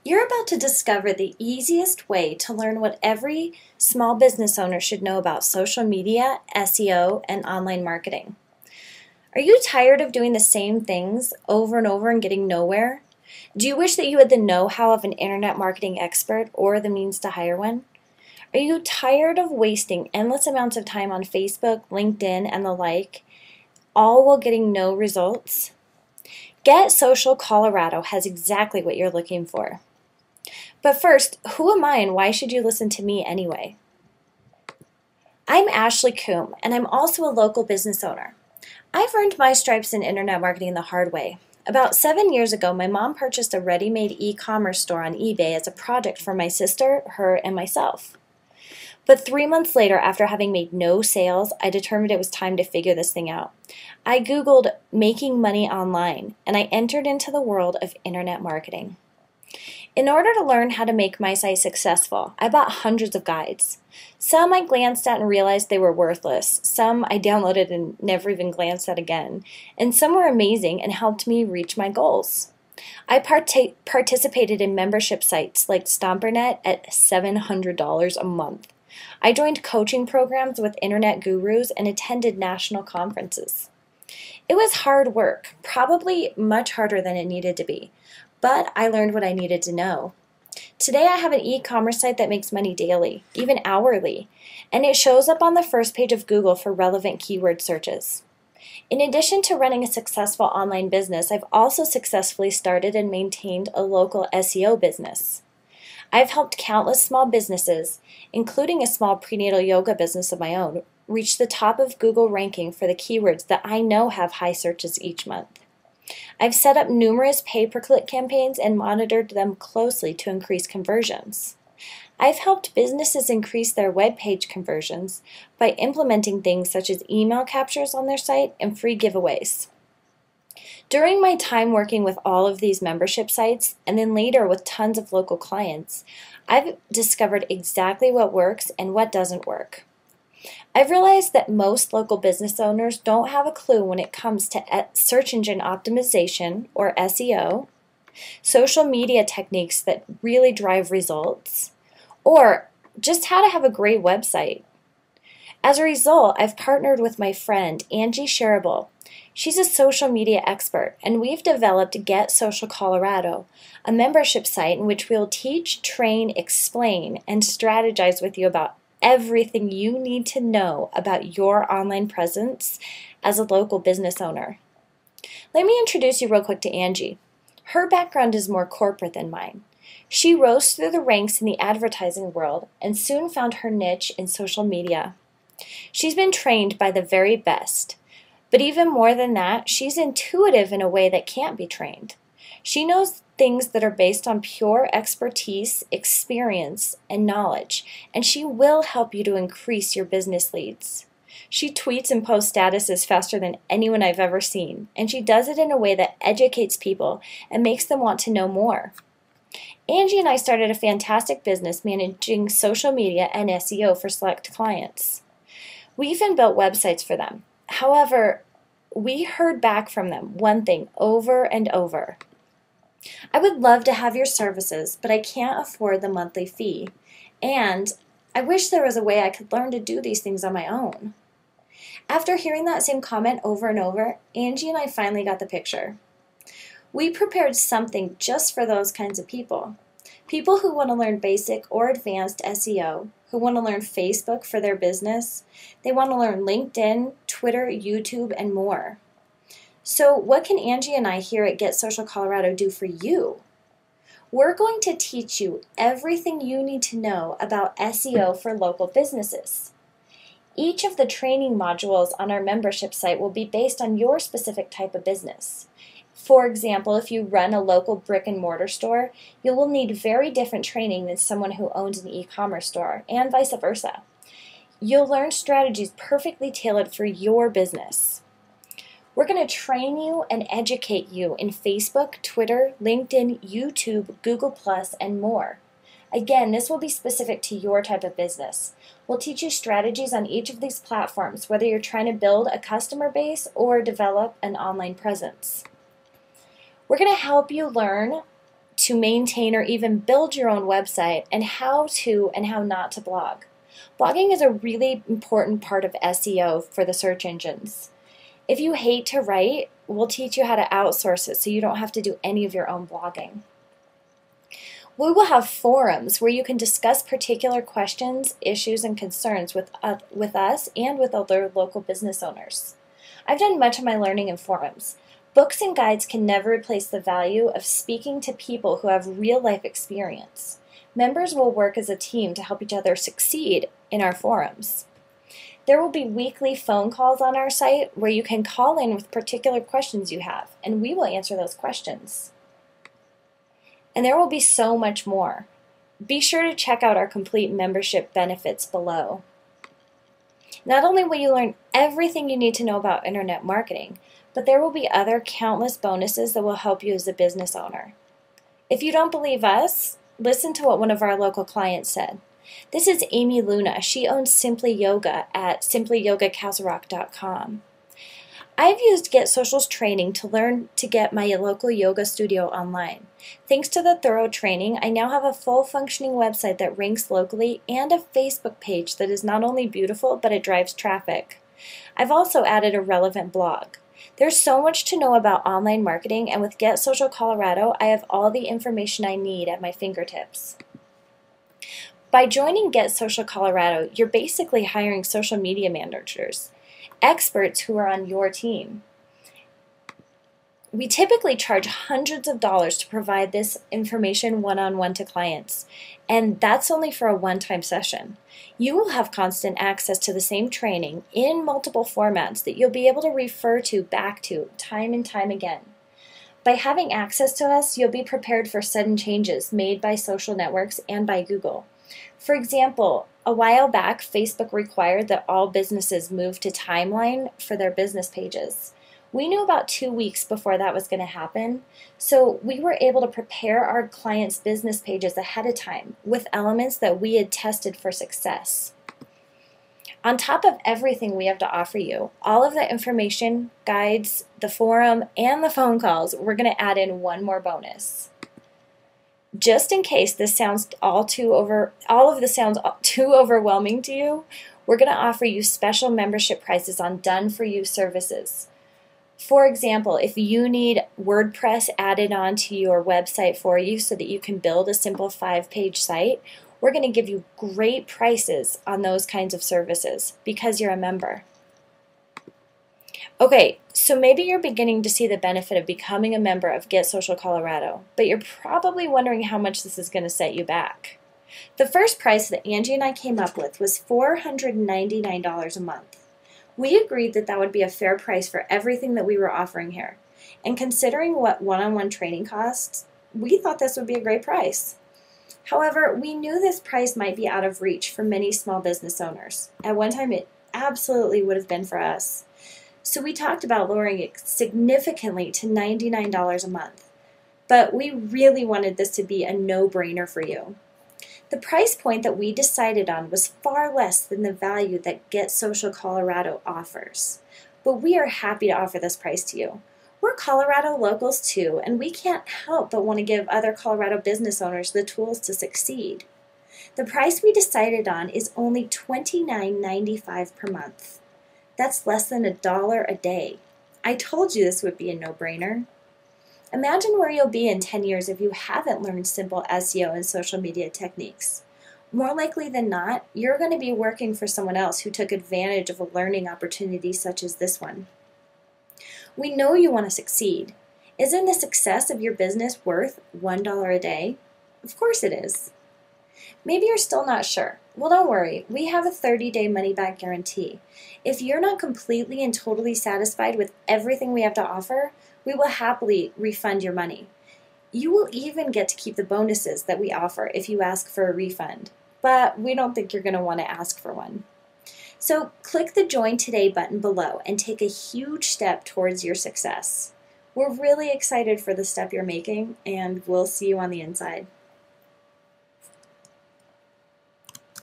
You're about to discover the easiest way to learn what every small business owner should know about social media, SEO, and online marketing. Are you tired of doing the same things over and over and getting nowhere? Do you wish that you had the know-how of an internet marketing expert or the means to hire one? Are you tired of wasting endless amounts of time on Facebook, LinkedIn, and the like, all while getting no results? Get Social Colorado has exactly what you're looking for. But first, who am I and why should you listen to me anyway? I'm Ashley Coombe, and I'm also a local business owner. I've earned my stripes in internet marketing the hard way. About 7 years ago, my mom purchased a ready-made e-commerce store on eBay as a project for my sister, her, and myself. But 3 months later, after having made no sales, I determined it was time to figure this thing out. I Googled making money online, and I entered into the world of internet marketing. In order to learn how to make my site successful, I bought hundreds of guides. Some I glanced at and realized they were worthless. Some I downloaded and never even glanced at again. And some were amazing and helped me reach my goals. I participated in membership sites like StomperNet at $700 a month. I joined coaching programs with internet gurus and attended national conferences. It was hard work, probably much harder than it needed to be, but I learned what I needed to know. Today I have an e-commerce site that makes money daily, even hourly, and it shows up on the first page of Google for relevant keyword searches. In addition to running a successful online business, I've also successfully started and maintained a local SEO business. I've helped countless small businesses, including a small prenatal yoga business of my own, reach the top of Google ranking for the keywords that I know have high searches each month. I've set up numerous pay-per-click campaigns and monitored them closely to increase conversions. I've helped businesses increase their web page conversions by implementing things such as email captures on their site and free giveaways. During my time working with all of these membership sites, and then later with tons of local clients, I've discovered exactly what works and what doesn't work. I've realized that most local business owners don't have a clue when it comes to search engine optimization, or SEO, social media techniques that really drive results, or just how to have a great website. As a result, I've partnered with my friend, Angie Shareable. She's a social media expert, and we've developed Get Social Colorado, a membership site in which we'll teach, train, explain, and strategize with you about everything you need to know about your online presence as a local business owner. Let me introduce you real quick to Angie. Her background is more corporate than mine. She rose through the ranks in the advertising world and soon found her niche in social media. She's been trained by the very best. But even more than that, she's intuitive in a way that can't be trained. She knows things that are based on pure expertise, experience, and knowledge, and she will help you to increase your business leads. She tweets and posts statuses faster than anyone I've ever seen, and she does it in a way that educates people and makes them want to know more. Angie and I started a fantastic business managing social media and SEO for select clients. We even built websites for them. However, we heard back from them one thing over and over. I would love to have your services, but I can't afford the monthly fee. And I wish there was a way I could learn to do these things on my own. After hearing that same comment over and over, Angie and I finally got the picture. We prepared something just for those kinds of people. People who want to learn basic or advanced SEO, who want to learn Facebook for their business. They want to learn LinkedIn, Twitter, YouTube, and more. So what can Angie and I here at Get Social Colorado do for you? We're going to teach you everything you need to know about SEO for local businesses. Each of the training modules on our membership site will be based on your specific type of business. For example, if you run a local brick and mortar store, you will need very different training than someone who owns an e-commerce store, and vice versa. You'll learn strategies perfectly tailored for your business. We're going to train you and educate you in Facebook, Twitter, LinkedIn, YouTube, Google+, and more. Again, this will be specific to your type of business. We'll teach you strategies on each of these platforms, whether you're trying to build a customer base or develop an online presence. We're going to help you learn to maintain or even build your own website, and how to and how not to blog. Blogging is a really important part of SEO for the search engines. If you hate to write, we'll teach you how to outsource it so you don't have to do any of your own blogging. We will have forums where you can discuss particular questions, issues, and concerns with us and with other local business owners. I've done much of my learning in forums. Books and guides can never replace the value of speaking to people who have real-life experience. Members will work as a team to help each other succeed in our forums. There will be weekly phone calls on our site where you can call in with particular questions you have, and we will answer those questions. And there will be so much more. Be sure to check out our complete membership benefits below. Not only will you learn everything you need to know about internet marketing, but there will be other countless bonuses that will help you as a business owner. If you don't believe us, listen to what one of our local clients said. This is Amy Luna. She owns Simply Yoga at simplyyogacastlerock.com. I've used Get Social's training to learn to get my local yoga studio online. Thanks to the thorough training, I now have a full functioning website that ranks locally and a Facebook page that is not only beautiful, but it drives traffic. I've also added a relevant blog. There's so much to know about online marketing, and with Get Social Colorado, I have all the information I need at my fingertips. By joining Get Social Colorado, you're basically hiring social media managers, experts who are on your team. We typically charge hundreds of dollars to provide this information one-on-one to clients, and that's only for a one-time session. You will have constant access to the same training in multiple formats that you'll be able to refer back to time and time again. By having access to us, you'll be prepared for sudden changes made by social networks and by Google. For example, a while back, Facebook required that all businesses move to timeline for their business pages. We knew about 2 weeks before that was going to happen, so we were able to prepare our clients' business pages ahead of time with elements that we had tested for success. On top of everything we have to offer you, all of the information, guides, the forum, and the phone calls, we're going to add in one more bonus. Just in case this sounds all of this sounds too overwhelming to you, we're going to offer you special membership prices on done-for-you services. For example, if you need WordPress added onto your website for you so that you can build a simple 5-page site, we're going to give you great prices on those kinds of services because you're a member. Okay, so maybe you're beginning to see the benefit of becoming a member of Get Social Colorado, but you're probably wondering how much this is going to set you back. The first price that Angie and I came up with was $499 a month. We agreed that that would be a fair price for everything that we were offering here, and considering what one-on-one training costs, we thought this would be a great price. However, we knew this price might be out of reach for many small business owners. At one time, it absolutely would have been for us. So we talked about lowering it significantly to $99 a month, but we really wanted this to be a no-brainer for you. The price point that we decided on was far less than the value that Get Social Colorado offers, but we are happy to offer this price to you. We're Colorado locals too, and we can't help but want to give other Colorado business owners the tools to succeed. The price we decided on is only $29.95 per month. That's less than $1 a day. I told you this would be a no-brainer. Imagine where you'll be in 10 years if you haven't learned simple SEO and social media techniques. More likely than not, you're going to be working for someone else who took advantage of a learning opportunity such as this one. We know you want to succeed. Isn't the success of your business worth $1 a day? Of course it is. Maybe you're still not sure. Well, don't worry. We have a 30-day money-back guarantee. If you're not completely and totally satisfied with everything we have to offer, we will happily refund your money. You will even get to keep the bonuses that we offer if you ask for a refund, but we don't think you're going to want to ask for one. So click the Join Today button below and take a huge step towards your success. We're really excited for the step you're making, and we'll see you on the inside.